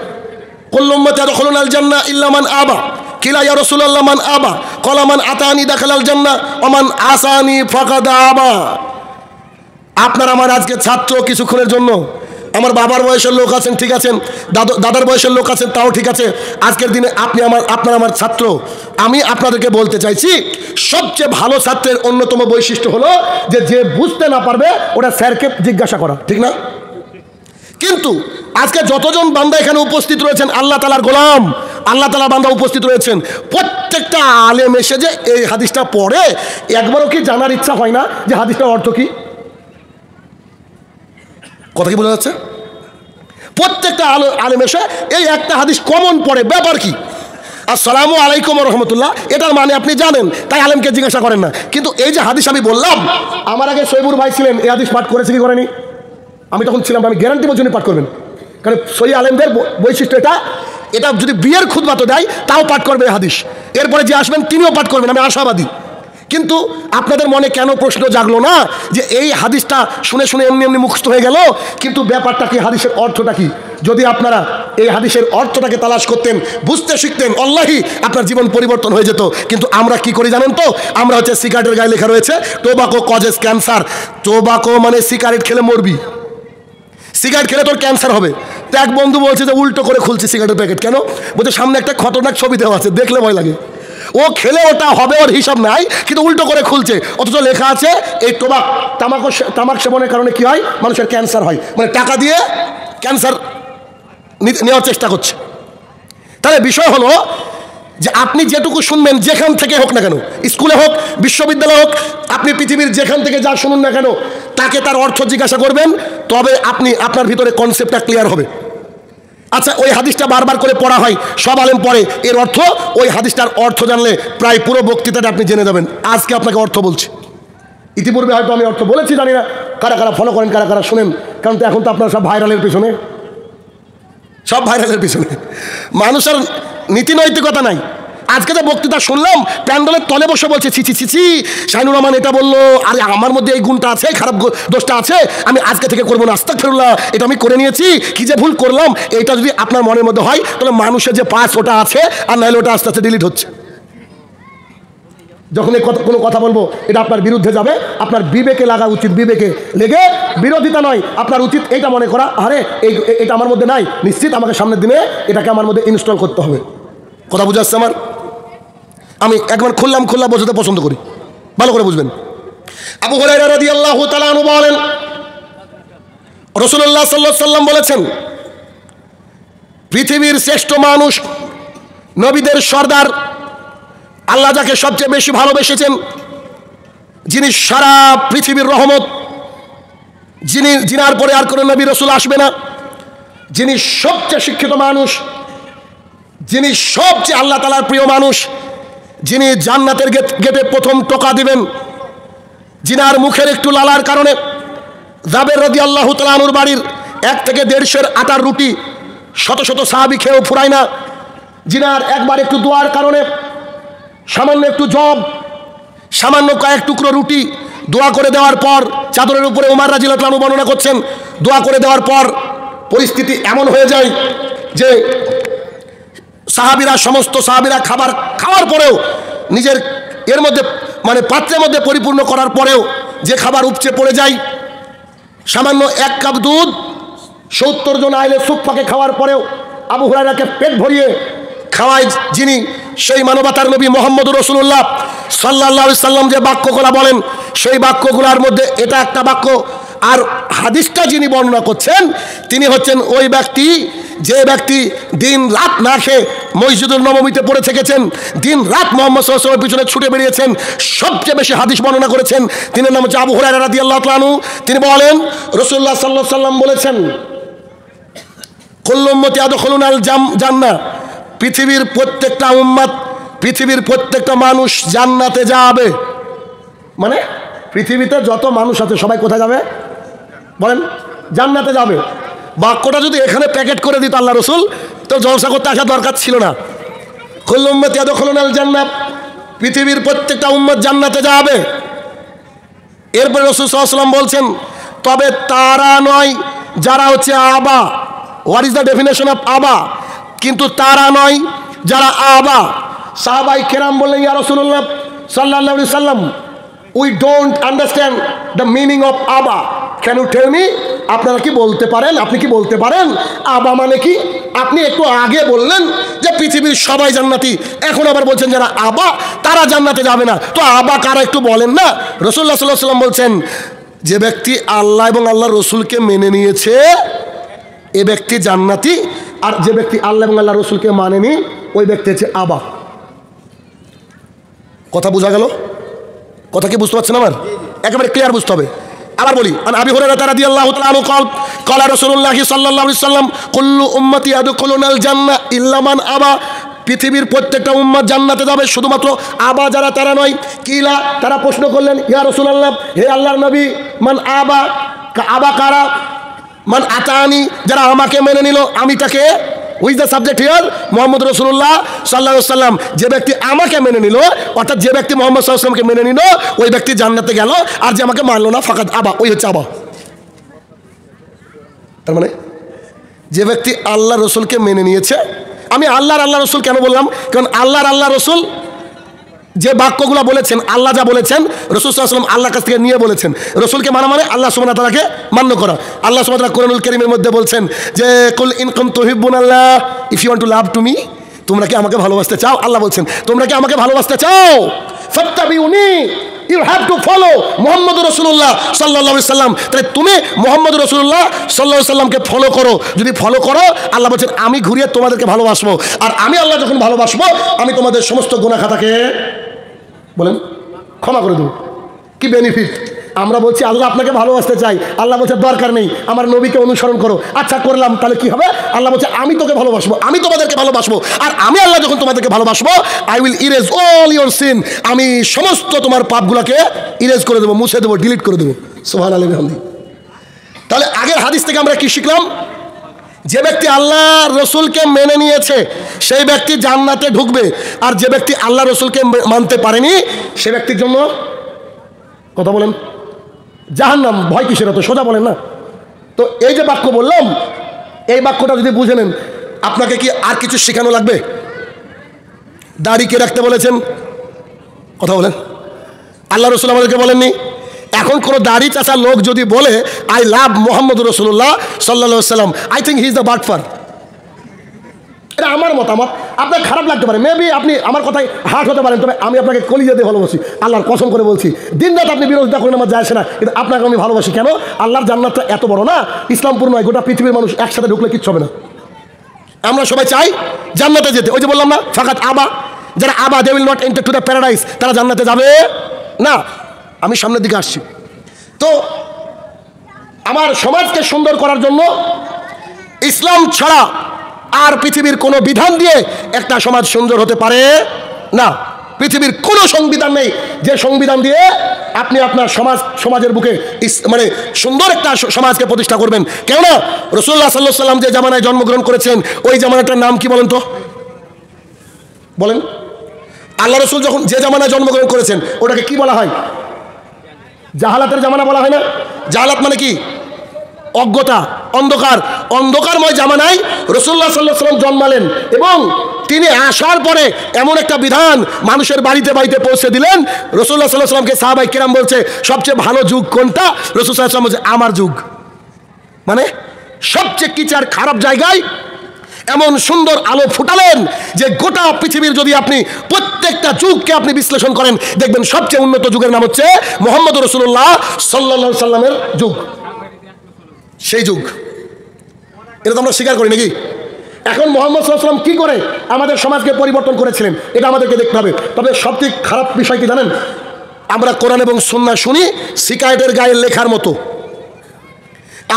কুল্লু উম্মতি ইয়াদখুলুনাল জান্নাহ ইল্লা মান আবা কিলা ইয়া রাসূলুল্লাহ মান আবা ক্বালা মান আতানি দাখালাল জান্নাহ ওয়া মান আসানি ফাকাদ আবা। আপনার আমার আজকে ছাত্র কিছুক্ষণের জন্য, আমার বাবার বয়সের লোক আছেন, ঠিক আছেন, দাদার বয়সের লোক আছেন, তাও ঠিক আছে। আজকের দিনে আপনার আমার ছাত্র। আমি আপনাদেরকে বলতে চাইছি, সবচেয়ে ভালো ছাত্রের অন্যতম বৈশিষ্ট্য হলো যে বুঝতে না পারবে ওটা স্যারকে জিজ্ঞাসা করা, ঠিক না? কিন্তু আজকে যতজন বান্দা এখানে উপস্থিত রয়েছেন, আল্লাহ তাআলার গোলাম, আল্লাহ তাআলা বান্দা উপস্থিত রয়েছেন, প্রত্যেকটা আলেম এসে যে এই হাদিসটা পড়ে, একবারও কি জানার ইচ্ছা হয় না যে হাদিসটার অর্থ কি? কথা কি বোঝা যাচ্ছে? প্রত্যেকটা আলেম এসে এই একটা হাদিস কমন পড়ে, ব্যাপার কি? আসসালামু আলাইকুম ওয়া রাহমাতুল্লাহ, এটার মানে আপনি জানেন, তাই আলেমকে জিজ্ঞাসা করেন না। কিন্তু এই যে হাদিস আমি বললাম, আমার আগে সৈবুর ভাই ছিলেন, এই হাদিস পাঠ করেছে কি করেনি? আমি তখন ছিলাম, আমি গ্যারান্টি বলছি পাঠ করবেন, কারণ সহি আলেমদের বৈশিষ্ট্য এটা যদি বিয়ের খুতবা তো দেয়, তাও পাঠ করবে এই হাদিস। এরপরে যে আসবেন তিনিও পাঠ করবেন, আমি আশাবাদী। কিন্তু আপনাদের মনে কেন প্রশ্ন জাগলো না যে এই হাদিসটা শুনে শুনে এমনি এমনি মুখস্থ হয়ে গেল, কিন্তু ব্যাপারটা কি, হাদিসের অর্থটা কি? যদি আপনারা এই হাদিসের অর্থটাকে তালাশ করতেন, বুঝতে শিখতেন, আল্লাহি আপনার জীবন পরিবর্তন হয়ে যেত। কিন্তু আমরা কি করি জানেন তো? আমরা হচ্ছে সিগারেটের গায়ে লেখা রয়েছে টোবাকো কজেস ক্যান্সার। টোবাকো মানে সিগারেট খেলে মরবি, সিগারেট খেলে তোর ক্যান্সার হবে। তো এক বন্ধু বলছে যে উল্টো করে খুলছি সিগারেটের প্যাকেট, কেন? বলছে সামনে একটা খতরনাক ছবি দেওয়া আছে, দেখলে ভয় লাগে। ও খেলে ওটা হবে, ওর হিসাব নাই, কিন্তু উল্টো করে খুলছে, অথচ লেখা আছে এই তামাক সেবনের কারণে কি হয়, মানুষের ক্যান্সার হয়। মানে টাকা দিয়ে ক্যান্সার নেওয়ার চেষ্টা করছে। তাহলে বিষয় হলো যে আপনি যেটুকু শুনবেন, যেখান থেকে হোক না কেন, স্কুলে হোক, বিশ্ববিদ্যালয় হোক, আপনি পৃথিবীর যেখান থেকে যা শুনুন না কেন, তাকে তার অর্থ জিজ্ঞাসা করবেন, তবে আপনার ভিতরে কনসেপ্টটা ক্লিয়ার হবে। আচ্ছা, ওই হাদিসটা বারবার করে পড়া হয়, সব আলেম পড়ে, এর অর্থ, ওই হাদিসটার অর্থ জানলে প্রায় পুরো বক্তৃতাটা আপনি জেনে যাবেন। আজকে আপনাকে অর্থ বলছি, ইতিপূর্বে হয়তো আমি অর্থ বলেছি, জানি না কারা কারা ফলো করেন, কারা কারা শুনেন, কারণ তো এখন তো আপনারা সব ভাইরালের পিছনে, সব ভাইরালের পিছনে, মানুষের নীতি নৈতিকতা নাই। আজকে যে বক্তৃতা শুনলাম, প্যান্ডেলের তলে বসে বলছে ছি ছি ছি ছি, শাহিনুর রহমান এটা বললো, আরে আমার মধ্যে এই গুণটা আছে, খারাপ দোষটা আছে, আমি আজকে থেকে করবো না, আস্তাগফিরুল্লাহ, এটা আমি করে নিয়েছি, কি যে ভুল করলাম। এইটা যদি আপনার মনের মধ্যে হয়, তাহলে মানুষের যে পাস ওটা আছে, আর নাহলে ওটা আস্তে আস্তে ডিলিট হচ্ছে। যখন কোনো কথা বলবো, এটা আপনার বিরুদ্ধে যাবে, আপনার বিবেকে লাগা উচিত, বিবেকে লেগে বিরোধিতা নয়, আপনার উচিত এইটা মনে করা, আরে এটা আমার মধ্যে নাই, নিশ্চিত আমাকে সামনের দিনে এটাকে আমার মধ্যে ইনস্টল করতে হবে। কথা বুঝে আসছে আমার? আমি একবার খুললা বোঝাতে পছন্দ করি, ভালো করে বুঝবেন। আবু হুরায়রা রাদিয়াল্লাহু তাআলা আনহু বলেন, রাসূলুল্লাহ সাল্লাল্লাহু আলাইহি ওয়াসাল্লাম বলেছেন, পৃথিবীর শ্রেষ্ঠ মানুষ, নবীদের সর্দার, আল্লাহ যাকে সবচেয়ে বেশি ভালোবেসেছেন, যিনি সারা পৃথিবীর রহমত, যিনার পরে আর কোনো নবী রাসূল আসবে না, যিনি সবচেয়ে শিক্ষিত মানুষ, যিনি সবচেয়ে আল্লাহ তাআলার প্রিয় মানুষ, যিনি জান্নাতের গেটে প্রথম টোকা দিবেন, যিনার মুখের একটু লালার কারণে জাবের রাদিয়াল্লাহু তাআলা আনহুর বাড়ির 1 থেকে 150 আটার রুটি শত শত সাহাবী খেয়েও ফুরায় না, যিনার একবার একটু দোয়ার কারণে সামান্য একটু জব, সামান্য কয়েক টুকরো রুটি দোয়া করে দেওয়ার পর, চাদরের উপরে ওমর রাদিয়াল্লাহু আনহু বর্ণনা করছেন, দোয়া করে দেওয়ার পর পরিস্থিতি এমন হয়ে যায় যে সমস্ত সাহাবীরা খাবার খাওয়ার পরেও, নিজের এর মধ্যে মানে পাত্রের মধ্যে পরিপূর্ণ করার পরেও যে খাবার উপচে পড়ে যায়, সামান্য 1 কাপ দুধ 70 জন আইলে সুফাকে খাওয়ার পরেও আবু হুরায়রাকে পেট ভরিয়ে খাওয়ায় যিনি, সেই মানবতার নবী মুহাম্মদুর রাসূলুল্লাহ সাল্লাল্লাহু আলাইহি সাল্লাম যে বাক্যগুলো বলেন, সেই বাক্যগুলোর মধ্যে এটা একটা বাক্য। আর হাদিসটা যিনি বর্ণনা করছেন, তিনি হচ্ছেন ওই ব্যক্তি, যে ব্যক্তি দিন রাত না খেয়ে মসজিদুল নববীতে পড়ে থেকেছেন, দিন রাত মুহাম্মদ সাল্লাল্লাহু আলাইহি ওয়াসাল্লামের পিছনে ছুটে বেরিয়েছেন, সবচেয়ে বেশি হাদিস বর্ণনা করেছেন, তিনি নাম হচ্ছে আবু হুরায়রা রাদিয়াল্লাহু তাআলা আনহু। তিনি বলেন, রাসূলুল্লাহ সাল্লাল্লাহু আলাইহি ওয়াসাল্লাম বলেছেন, কুল্লু উম্মতি ইয়াদখুলুনাল জান্নাহ, পৃথিবীর প্রত্যেকটা উম্মত, পৃথিবীর প্রত্যেকটা মানুষ জান্নাতে যাবে। মানে পৃথিবীতে যত মানুষ আছে সবাই কোথায় যাবে? বলেন জান্নাতে যাবে। বাক্যটা যদি এখানে প্যাকেট করে দিত আল্লাহ রসুল, তো জলসা করতে আসা দরকার ছিল না। কুল্লু উম্মতি ইয়াদখুলুনাল জান্নাহ, পৃথিবীর প্রত্যেকটা উম্মত জান্নাতে যাবে। এরপরে রাসূল সাল্লাল্লাহু আলাইহি ওয়াসাল্লাম বলছেন, তবে তারা নয় যারা হচ্ছে আবা। What is the definition of আবা? কিন্তু তারা নয় যারা আবা। সাহাবাই কেরাম বললেন, ইয়া রাসূলুল্লাহ সাল্লাল্লাহু আলাইহি সাল্লাম, we don't understand the meaning of আবা, ক্যান ইউ টেল মি? আপনারা কি বলতে পারেন, আপনি কি বলতে পারেন আবা মানে কি? আপনি একটু আগে বললেন যে পৃথিবীর সবাই জান্নাতি, এখন আবার বলছেন যারা আবা তারা জান্নাতে যাবে না, তো আবা কারা একটু বলেন না? রাসূলুল্লাহ সাল্লাল্লাহু আলাইহি ওয়াসাল্লাম বলছেন, যে ব্যক্তি আল্লাহ এবং আল্লাহ রসুলকে মেনে নিয়েছে এ ব্যক্তি জান্নাতি, আর যে ব্যক্তি আল্লাহ এবং আল্লাহ রসুলকে মানেনি ওই ব্যক্তি হচ্ছে আবা। কথা বোঝা গেল? কথা কি বুঝতে পারছেন আমার? একেবারে ক্লিয়ার বুঝতে হবে। আবার বলি, আবি হুরায়রা রাদিয়াল্লাহু তাআলা আনহু ক্বালা রাসূলুল্লাহ সাল্লাল্লাহু আলাইহি ওয়াসাল্লাম, কুল্লু উম্মতি ইয়াদখুলুনাল জান্নাহ ইল্লা মান আবা, পৃথিবীর প্রত্যেকটা উম্মত জান্নাতে যাবে শুধুমাত্র আবা যারা তারা নয়। কিলা, তারা প্রশ্ন করলেন, ইয়া রাসূলুল্লাহ, হে আল্লাহর নবী, মান আবা, আবা কারা? মান আতানি, যারা আমাকে মেনে নিল, আমি তাকে, who's the subject here? Muhammad রাসূলুল্লাহ সাল্লাল্লাহু আলাইহি ওয়াসাল্লাম। যে ব্যক্তি আমাকে মেনে নিল, অর্থাৎ যে ব্যক্তি মুহাম্মদ সাল্লাল্লাহু আলাইহি ওয়াসাল্লামকে মেনে নিল ওই ব্যক্তি জান্নাতে গেল, আর যে আমাকে মানলো না ফাকাদ আবা, ওই হচ্ছে আবা। তার মানে যে ব্যক্তি আল্লাহ রসুলকে মেনে নিয়েছে, আমি আল্লাহ রসুল কেন বললাম? কারণ আল্লাহ রসুল যে বাক্যগুলো বলেছেন, আল্লাহ যা বলেছেন রাসূল সাল্লাল্লাহু আলাইহি ওয়াসাল্লাম আল্লাহর কাছ থেকে নিয়ে বলেছেন। রসুলকে মানা মানে আল্লাহ সুবহানাহু ওয়া তাআলাকে মান্য করা। আল্লাহ সুবহানাহু ওয়া তাআলা কোরআনুল কারীমের মধ্যে বলছেন যে কুল ইন কুনতুম তুহিব্বুনাল্লাহ, if you want to love to me, তোমরা কি আমাকে ভালোবাসতে চাও? আল্লাহ বলছেন তোমরা কি আমাকে ভালোবাসতে চাও? ফাত্তাবিউনি, you have to follow Muhammad রাসূলুল্লাহ সাল্লাল্লাহু আলাইহি ওয়াসাল্লাম। তাহলে তুমি মুহাম্মদ রাসূলুল্লাহ সাল্লাল্লাহু আলাইহি ওয়াসাল্লামকে ফলো করো। যদি ফলো করো, আল্লাহ বলছেন আমি ঘুরিয়ে তোমাদেরকে ভালোবাসবো, আর আমি আল্লাহ যখন ভালোবাসবো আমি তোমাদের সমস্ত গুনাহ খাতাকে বলেন ক্ষমা করে দেবো। কি বেনিফিট? আমরা বলছি আল্লাহ আপনাকে ভালোবাসতে চাই, আল্লাহ বলছে দরকার নেই, আমার নবীকে অনুসরণ করো। আচ্ছা করলাম, তাহলে কি হবে? আল্লাহ বলছে আমি তোকে ভালোবাসবো, আমি তোমাদেরকে ভালোবাসবো, আর আমি আল্লাহ যখন তোমাদেরকে ভালোবাসবো, I will erase all your scene, আমি সমস্ত তোমার পাপগুলোকে ইরেজ করে দেবো, মুছে দেবো, ডিলিট করে দেবো। সুবহানাল্লাহি ওয়া বিহামদিহি। তাহলে আগের হাদিস থেকে আমরা কি শিখলাম? যে ব্যক্তি আল্লাহ রসুলকে মেনে নিয়েছে সেই ব্যক্তি জান্নাতে ঢুকবে, আর যে ব্যক্তি আল্লাহ রসুলকে মানতে পারেনি সে ব্যক্তির জন্য কথা বলেন জাহান্নাম। ভয় কিসের? তো সোজা বলেন না। তো এই যে বাক্য বললাম, এই বাক্যটা যদি বুঝে নেন, আপনাকে কি আর কিছু শেখানো লাগবে? দাড়ি কে রাখতে বলেছেন? কথা বলেন। আল্লাহ রসুল আমাদেরকে বলেননি? এখন কোনো দাড়ি চাচা লোক যদি বলে আই লাভ মুহাম্মদ রাসূলুল্লাহ সাল্লাল্লাহু আলাইহি ওয়াসাল্লাম, I think he is the বাটফার। এটা আমার মতামত, আপনার খারাপ লাগতে পারে, মেবি আপনি আমার কথায় হার্ট হতে পারেন, তবে আমি আপনাকে কলিজা দিয়ে ভালোবাসি, আল্লাহর কসম করে বলছি। দিন রাত আপনি বিরোধিতা করেন, আমার যায় আসে না, কিন্তু আপনাকে আমি ভালোবাসি। কেন? আল্লাহর জান্নাতটা এত বড় না, ইসলামপুর নয়, গোটা পৃথিবীর মানুষ একসাথে ঢুকলে কিচ্ছু হবে না। আমরা সবাই চাই জান্নাতে যেতে। ওই যে বললাম না, ফাকাত আবা, যারা আবা they will not enter to the paradise, তারা জান্নাতে যাবে না। আমি সামনের দিকে আসছি। তো আমার সমাজকে সুন্দর করার জন্য ইসলাম ছাড়া আর পৃথিবীর কোনো বিধান দিয়ে একটা সমাজ সুন্দর হতে পারে না। পৃথিবীর কোনো সংবিধান নেই যে সংবিধান দিয়ে আপনি আপনার সমাজের বুকে মানে সুন্দর একটা সমাজকে প্রতিষ্ঠা করবেন। কেননা রাসূলুল্লাহ সাল্লাল্লাহু আলাইহি ওয়াসাল্লাম যে জামানায় জন্মগ্রহণ করেছেন ওই জামানাটার নাম কি বলেন তো? বলেন। আল্লাহ রসুল যখন যে জামানায় জন্মগ্রহণ করেছেন ওটাকে কি বলা হয়? জাহালাতের জামানা বলা হয় না? জাহালাত মানে কি? অজ্ঞতা, অন্ধকার। অন্ধকারময় জামানায় রাসূলুল্লাহ সাল্লাল্লাহু আলাইহি ওয়াসাল্লাম জন্মালেন এবং তিনি আসার পরে এমন একটা বিধান মানুষের বাড়িতে বাড়িতে পৌঁছে দিলেন। রাসূলুল্লাহ সাল্লাল্লাহু আলাইহি ওয়াসাল্লামকে সাহাবায়ে কিরাম বলছে সবচেয়ে ভালো যুগ কোনটা? রাসূল সাল্লাল্লাহু আলাইহি ওয়াসাল্লাম বলছে আমার যুগ। মানে সবচেয়ে কিচার খারাপ জায়গায় এমন সুন্দর আলো ফুটালেন যে গোটা পৃথিবীর যদি আপনি প্রত্যেকটা যুগকে আপনি বিশ্লেষণ করেন দেখবেন সবচেয়ে উন্নত যুগের নাম হচ্ছে মুহাম্মদ রাসূলুল্লাহ সাল্লাল্লাহু আলাইহি সাল্লামের যুগ। সেই যুগ এটা তো আমরা স্বীকার করি নাকি? এখন মুহাম্মদ সাল্লাল্লাহু আলাইহি সাল্লাম কি করে আমাদের সমাজকে পরিবর্তন করেছিলেন এটা আমাদেরকে দেখতে হবে। তবে সবচেয়ে খারাপ বিষয় কি জানেন? আমরা কোরআন এবং সুন্নাহ শুনি সিগারেটের গায়ে লেখার মতো।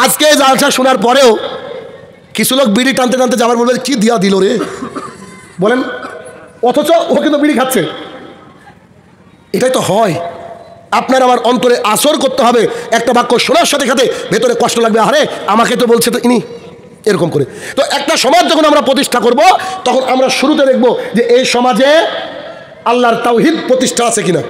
আজকে জালসা শোনার পরেও কিছু লোক বিড়ি টানতে টানতে যাবার বলবে কি দিয়া দিল রে, বলেন, অথচ ও কিন্তু বিড়ি খাচ্ছে। এটাই তো হয়। আপনার আমার অন্তরে আসর করতে হবে। একটা বাক্য শোনার সাথে সাথে ভেতরে কষ্ট লাগবে, আরে আমাকে তো বলছে তো ইনি, এরকম করে। তো একটা সমাজ যখন আমরা প্রতিষ্ঠা করব, তখন আমরা শুরুতে দেখব যে এই সমাজে আল্লাহর তাওহীদ প্রতিষ্ঠা আছে কিনা।